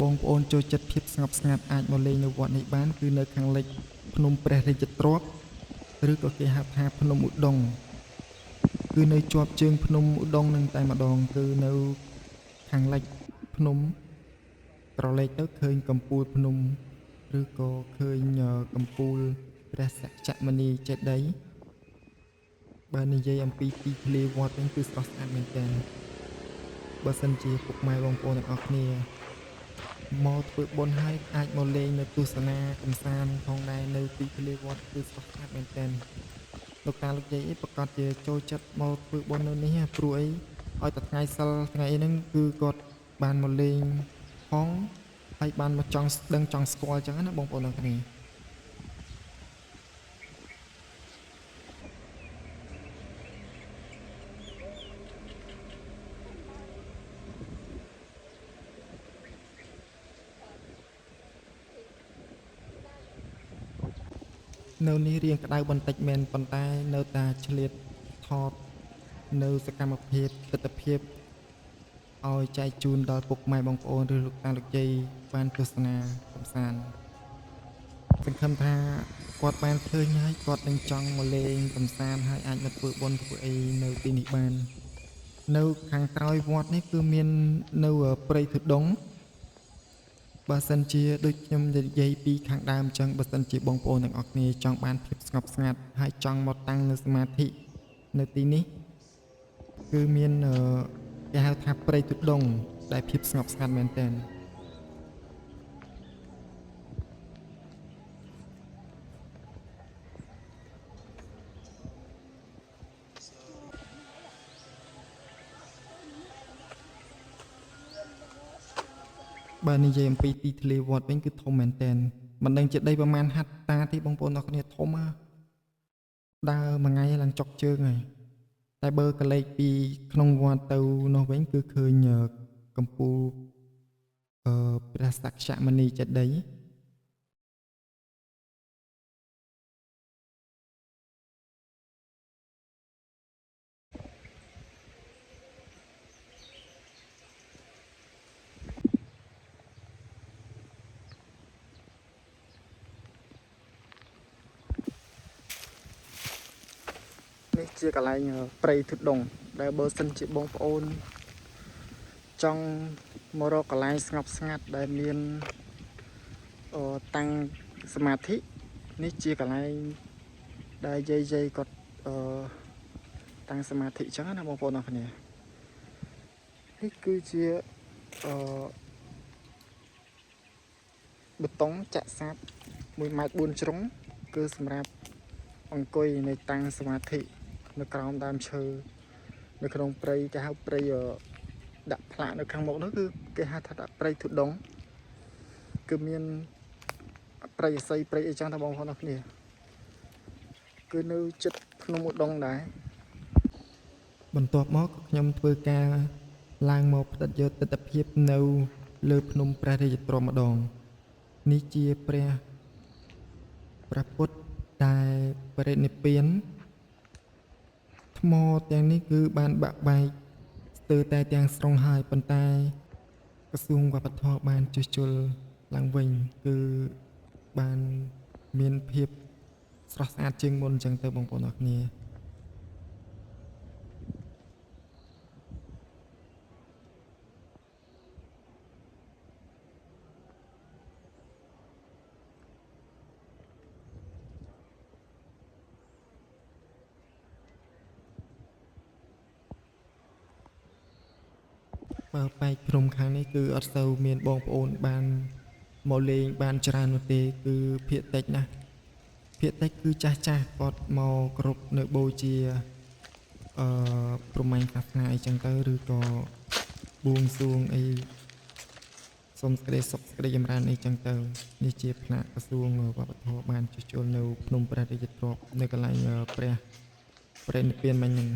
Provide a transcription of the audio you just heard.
បងប្អូនចូលចិត្តភាពស្ងប់ស្ងាត់អាចមកលេងនៅវត្តនេះបានគឺនៅខាងលិចភ្នំព្រះរាជទ្រព្យឬក៏គេហៅថាភ្នំឧដុង្គគឺនៅជាប់ជើងភ្នំឧដុង្គនឹងតែម្ដងគឺនៅខាងលិចភ្នំក្រឡេកទៅឃើញកំពូលភ្នំឬក៏ឃើញកំពូលព្រះសក្យមុនីចេតិយបើនិយាយអំពីទីធ្លាវត្តវិញគឺស្រស់ស្អាតមែនទែនបើសិនជាពុកម៉ែបងប្អូនទាំងអស់គ្នាមកធ្វើបុណ្យហើយអាចមកលេងនៅទស្សនាកំសាន្តផងដែរនៅទីធ្លាវត្តគឺស្រស់ស្អាតមែនទែនលោកតាលោកយាយអីប្រកាសជាចូលចិត្តមកធ្វើបុណ្យនៅនេះព្រោះអីឲ្យតែថ្ងៃសិលថ្ងៃអីហ្នឹងគឺគាត់បានមកលេងផងហើយបានមកចង់ដឹងចង់ស្គាល់ចឹងណាបងប្អូនទាំងគ្នានៅនេះរៀងក្តៅបន្តិចមែនប៉ុន្តែនៅតែឆ្លៀតថតនៅសកម្មភាពទស្សនភាពឲ្យចែកជូនដល់ពុកម៉ែបងប្អូនឬលោកតាលោកយាយបានទស្សនាកំសាន្តសង្ឃឹមថាគាត់បានឃើញហើយគាត់នឹងចង់មកលេងកំសាន្តហើយអាចមកធ្វើបុណ្យធ្វើអីនៅទីនេះបាននៅខាងក្រោយវត្តនេះគឺមាននៅព្រៃធុដងបើសិនជាដូចខ្ញុំនិយាយពីខាងដើមអញ្ចឹងបើសិនជាបងប្អូនទាំងអស់គ្នាចង់បានភាពស្ងប់ស្ងាត់ហើយចង់មកតាំងនៅសមាធិនៅទីនេះគឺមានគេហៅថាព្រៃទុដងដែលភាពស្ងប់ស្ងាត់មែនទែនបើនិយាយអំពីទីធ្លាវត្តវិញគឺធំមែនទែនមិនដឹងជាដីប្រមាណហត្ថតាទេបងប្អូនទាំងគ្នាធំដើរមួយថ្ងៃឡើងចុកជើងហើយតែបើកលេចពីក្នុងវត្តទៅនោះវិញគឺឃើញកំពូលព្រះសក្យមុនីចេតិយនេះជាកន្លែងព្រៃធុដងដែលបើសិនជាបងប្អូនចង់មករកកន្លែងស្ងប់ស្ងាត់ដែលមានតាំងសមាធិនេះជាកន្លែងដែលយាយគាត់តាំងសមាធិអញ្ចឹងណាបងប្អូនអរគ្នានេះគឺជាបេតុងចាក់សាប1.4 ម៉ែត្រជ្រុងគឺសម្រាប់អង្គុយនៅតាំងសមាធិនៅក្រោមដើមឈើនៅក្នុងព្រៃគេហៅព្រៃដាក់ផ្លាកនៅខាងមុខនោះគឺគេហៅថាព្រៃធុដងគឺមានព្រៃអស័យព្រៃអីចឹងថាបងប្អូនអរគ្នាគឺនៅចិត្តភ្នំឧដុង្គដែរបន្ទាប់មកខ្ញុំធ្វើការឡើងមកផ្តិតយកទស្សនភាពនៅលើភ្នំព្រះរាជទ្រព្យម្ដងនេះជាព្រះពុទ្ធដែលបរិនិព្វានថ្មទាំងនេះគឺបានបាក់បែកស្ទើរតែទាំងស្រុងហើយប៉ុន្តែក្រសួងវប្បធម៌បានជួសជុលឡើងវិញគឺបានមានភាពស្រស់ស្អាតជាងមុនអញ្ចឹងទៅបងប្អូនអរគ្នាបើបែកព្រំខាងនេះគឺអត់សូវមានបងប្អូនបានមកលេងបានច្រើននោះទេគឺភាគតិចណាស់ភាគតិចគឺចាស់គាត់មកគ្រប់នៅបូជាព្រំែងសាសនាអីចឹងទៅឬក៏បួងសួងអីសូមសេចក្តីសុខសេចក្តីចម្រើនអីចឹងទៅនេះជាផ្នែកក្រសួងវប្បធម៌បានជួសជុលនៅភ្នំព្រះរាជទ្រព្យនៅកន្លែងព្រះនិព្វានមិញហ្នឹង